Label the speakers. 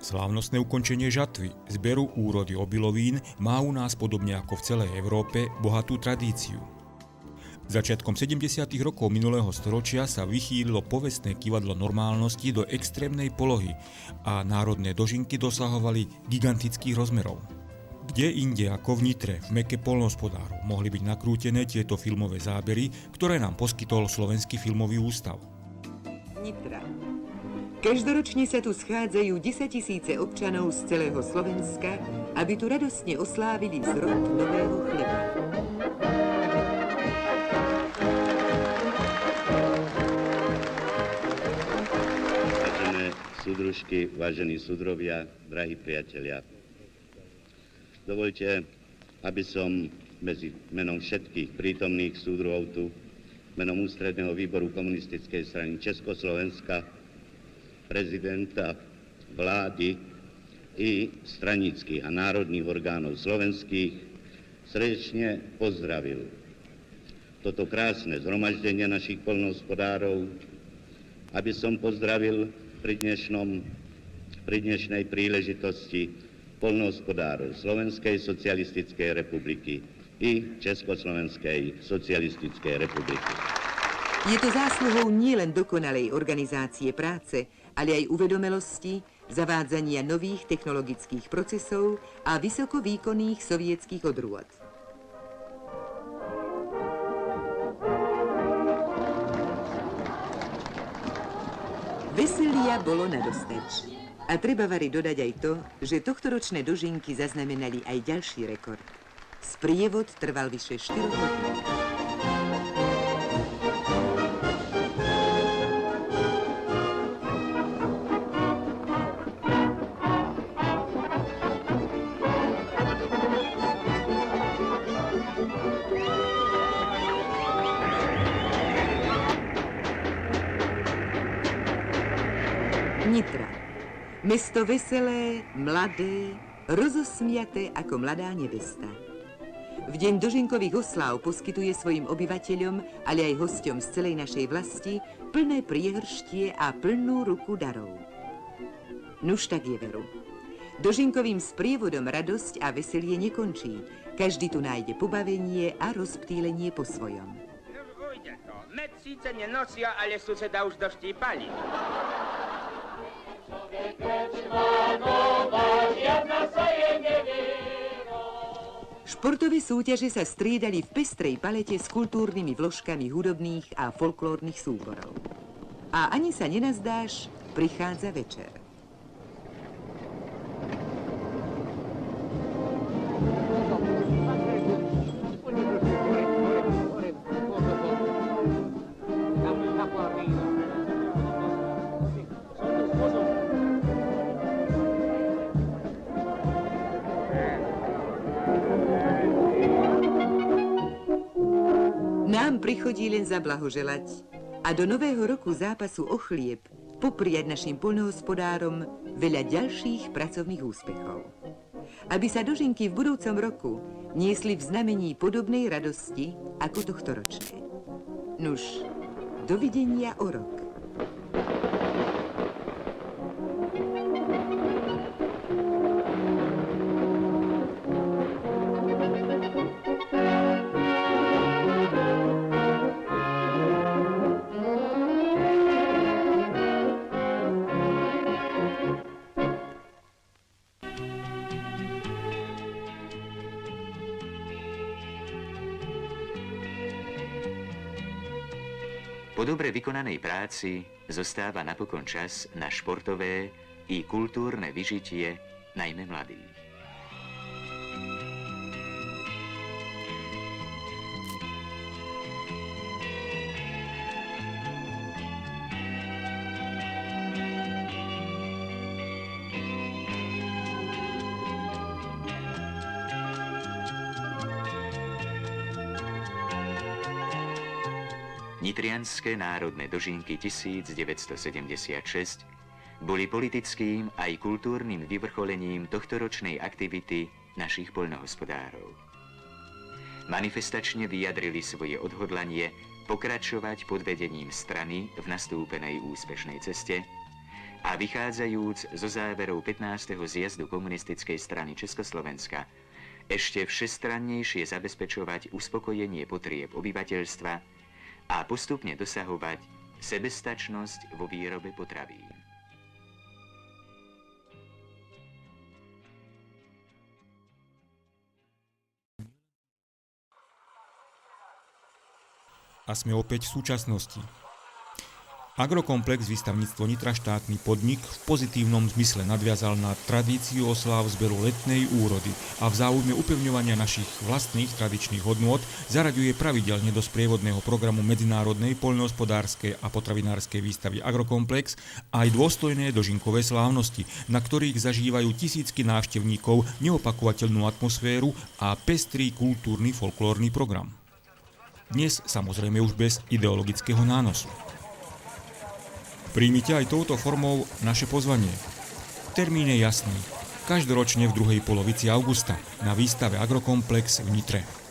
Speaker 1: Slávnostné ukončenie žatvy, zberu úrody obilovín má u nás podobne ako v celej Európe bohatú tradíciu. Začiatkom 70. rokov minulého storočia sa vychýlilo povestné kývadlo normálnosti do extrémnej polohy a národné dožinky dosahovali gigantických rozmerov. Kde inde ako v Nitre, v meke poľnohospodárov, mohli byť nakrútené tieto filmové zábery, ktoré nám poskytol Slovenský filmový ústav.
Speaker 2: Nitra. Každoročne sa tu schádzajú 10 000 občanov z celého Slovenska, aby tu radostne oslávili zrod nového chleba.
Speaker 3: Vážené súdružky, vážení súdrovia, drahí priatelia, dovoľte, aby som medzi menom všetkých prítomných súdruhov tu, menom Ústredného výboru komunistickej strany Československa, prezidenta, vlády i stranických a národných orgánov slovenských srdečne pozdravil toto krásne zhromaždenie našich poľnohospodárov, aby som pozdravil pri dnešnej príležitosti poľnohospodárov Slovenskej socialistickej republiky i Československej socialistickej republiky.
Speaker 2: Je to zásluhou nielen dokonalej organizácie práce, ale aj uvedomelosti, zavádzania nových technologických procesov a vysokovýkonných sovietských odrôd. Veselia bolo nadostač. A treba vari dodať aj to, že tohtoročné dožinky zaznamenali aj ďalší rekord. Sprievod trval vyše 4 hodín. Nitra. Mesto veselé, mladé, rozosmiaté ako mladá nevesta. V deň dožinkových osláv poskytuje svojim obyvateľom, ale aj hosťom z celej našej vlasti plné priehrštie a plnú ruku darov. Nuž tak je veru. Dožinkovým sprievodom radosť a veselie nekončí. Každý tu nájde pobavenie a rozptýlenie po svojom.
Speaker 4: No ujde to. Med síce nenosia, ale suseda už doštípali.
Speaker 2: Športové súťaže sa striedali v pestrej palete s kultúrnymi vložkami hudobných a folklórnych súborov. A ani sa nenazdáš, prichádza večer. Nám prichodí len zablahoželať a do nového roku zápasu o chlieb popriať našim poľnohospodárom veľa ďalších pracovných úspechov. Aby sa dožinky v budúcom roku niesli v znamení podobnej radosti ako tohtoročné. Nuž, dovidenia o rok.
Speaker 5: Po dobre vykonanej práci zostáva napokon čas na športové i kultúrne vyžitie najmä mladých. Nitrianske národné dožinky 1976 boli politickým aj kultúrnym vyvrcholením tohtoročnej aktivity našich poľnohospodárov. Manifestačne vyjadrili svoje odhodlanie pokračovať pod vedením strany v nastúpenej úspešnej ceste a vychádzajúc zo záverov 15. zjazdu komunistickej strany Československa, ešte všestrannejšie zabezpečovať uspokojenie potrieb obyvateľstva a postupne dosahovať sebestačnosť vo výrobe potravín.
Speaker 1: A sme opäť v súčasnosti. Agrokomplex Výstavníctvo Nitra, štátny podnik, v pozitívnom zmysle nadviazal na tradíciu osláv zberu letnej úrody a v záujme upevňovania našich vlastných tradičných hodnôt zaraďuje pravidelne do sprievodného programu Medzinárodnej poľnohospodárskej a potravinárskej výstavy Agrokomplex aj dôstojné dožinkové slávnosti, na ktorých zažívajú tisícky návštevníkov neopakovateľnú atmosféru a pestrý kultúrny folklórny program. Dnes samozrejme už bez ideologického nánosu. Príjmite aj touto formou naše pozvanie. Termín je jasný. Každoročne v druhej polovici augusta na výstave Agrokomplex v Nitre.